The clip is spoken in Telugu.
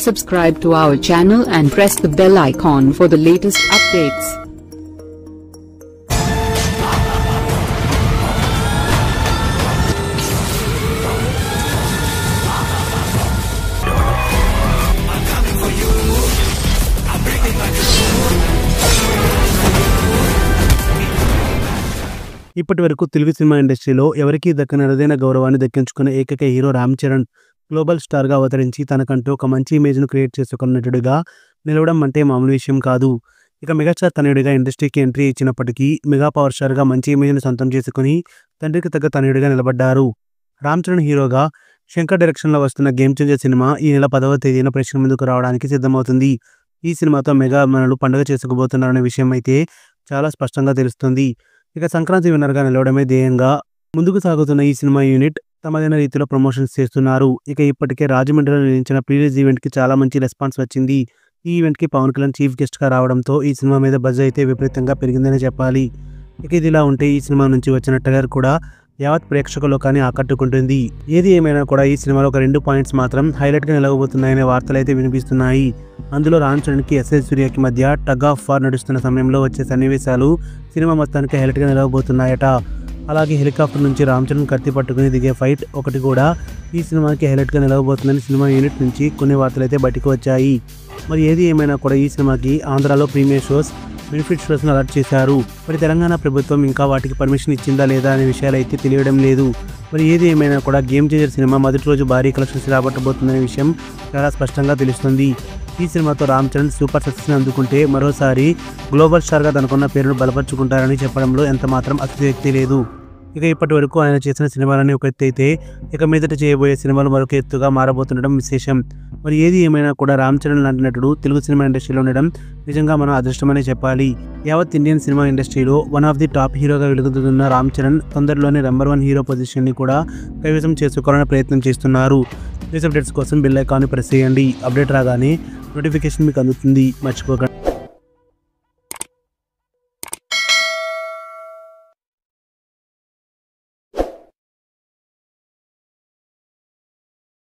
Subscribe to our channel and press the bell icon for the latest updates. ఇప్పటివరకు తెలుగు సినిమా ఇండస్ట్రీలో ఎవరికీ దక్కని అరుదైన గౌరవాన్ని దక్కించుకున్న ఏకైక హీరో రామ్ చరణ్ గ్లోబల్ స్టార్గా అవతరించి తనకంటూ ఒక మంచి ఇమేజ్ను క్రియేట్ చేసుకున్న నటుడిగా నిలవడం అంటే మామూలు విషయం కాదు. ఇక మెగాస్టార్ తనయుడిగా ఇండస్ట్రీకి ఎంట్రీ ఇచ్చినప్పటికీ మెగా పవర్ స్టార్గా మంచి ఇమేజ్ను సొంతం చేసుకుని తండ్రికి తగ్గ తనయుడిగా నిలబడ్డారు. రామ్ చరణ్ హీరోగా శంకర్ డైరెక్షన్లో వస్తున్న గేమ్ చేంజర్ సినిమా ఈ నెల 10వ తేదీన ప్రేక్షకుల ముందుకు రావడానికి సిద్ధమవుతుంది. ఈ సినిమాతో మెగా అభిమానులు పండుగ చేసుకోబోతున్నారనే విషయం అయితే చాలా స్పష్టంగా తెలుస్తుంది. ఇక సంక్రాంతి విన్నర్గా నిలవడమే ధ్యేయంగా ముందుకు సాగుతున్న ఈ సినిమా యూనిట్ తమదైన రీతిలో ప్రమోషన్స్ చేస్తున్నారు. ఇక ఇప్పటికే రాజమండ్రిలో నిర్వహించిన ప్రీలీజ్ ఈవెంట్కి చాలా మంచి రెస్పాన్స్ వచ్చింది. ఈ ఈవెంట్కి పవన్ కళ్యాణ్ చీఫ్ గెస్ట్గా రావడంతో ఈ సినిమా మీద బజ్ అయితే విపరీతంగా పెరిగిందని చెప్పాలి. ఇక ఇదిలా ఉంటే ఈ సినిమా నుంచి వచ్చిన ట్రైలర్ కూడా యావత్ ప్రేక్షక లోకాన్ని ఆకట్టుకుంటుంది. ఏది ఏమైనా కూడా ఈ సినిమాలో ఒక 2 పాయింట్స్ మాత్రం హైలైట్గా నిలవబోతున్నాయనే వార్తలు అయితే వినిపిస్తున్నాయి. అందులో రామ్ చరణ్కి ఎస్ఎస్ సూర్యకి మధ్య టగ్ ఆఫ్ వార్ నడుస్తున్న సమయంలో వచ్చే సన్నివేశాలు సినిమా మొత్తానికి హైలైట్గా నిలవబోతున్నాయట. అలాగే హెలికాప్టర్ నుంచి రామ్ చరణ్ కత్తి పట్టుకుని దిగే ఫైట్ ఒకటి కూడా ఈ సినిమాకి హైలైట్గా నిలవబోతుందని సినిమా యూనిట్ నుంచి కొన్ని వార్తలు అయితే బయటకు వచ్చాయి. మరి ఏది ఏమైనా కూడా ఈ సినిమాకి ఆంధ్రాలో ప్రీమియర్ షోస్, బెనిఫిట్ షోస్ను అలర్ట్ చేశారు. మరి తెలంగాణ ప్రభుత్వం ఇంకా వాటికి పర్మిషన్ ఇచ్చిందా లేదా అనే విషయాలు అయితే తెలియడం లేదు. మరి ఏది ఏమైనా కూడా గేమ్ చేంజర్ సినిమా మొదటి రోజు భారీ కలెక్షన్స్ రాబట్టబోతుందనే విషయం చాలా స్పష్టంగా తెలుస్తుంది. ఈ సినిమాతో రామ్ చరణ్ సూపర్ సక్సెస్ని అందుకుంటే మరోసారి గ్లోబల్ స్టార్గా తనకున్న పేరును బలపరుచుకుంటారని చెప్పడంలో ఎంత మాత్రం అతిశయోక్తి లేదు. ఇక ఇప్పటి వరకు ఆయన చేసిన సినిమాలని ఒక ఎత్తు అయితే ఇక మీదట చేయబోయే సినిమాలు మరొక ఎత్తుగా మారబోతుండడం విశేషం. మరి ఏది ఏమైనా కూడా రామ్ చరణ్ లాంటి నటుడు తెలుగు సినిమా ఇండస్ట్రీలో ఉండడం నిజంగా మనం అదృష్టమనే చెప్పాలి. యావత్ ఇండియన్ సినిమా ఇండస్ట్రీలో వన్ ఆఫ్ ది టాప్ హీరోగా వెలుగుతున్న రామ్ చరణ్ తొందరలోనే నెంబర్ 1 హీరో పొజిషన్ని కూడా కైవసం చేసుకోవాలని ప్రయత్నం చేస్తున్నారు. న్యూస్ అప్డేట్స్ కోసం బెల్ ఐకాన్ని ప్రెస్ చేయండి. అప్డేట్ రాగానే నోటిఫికేషన్ మీకు అందుతుంది, మర్చిపోకండి.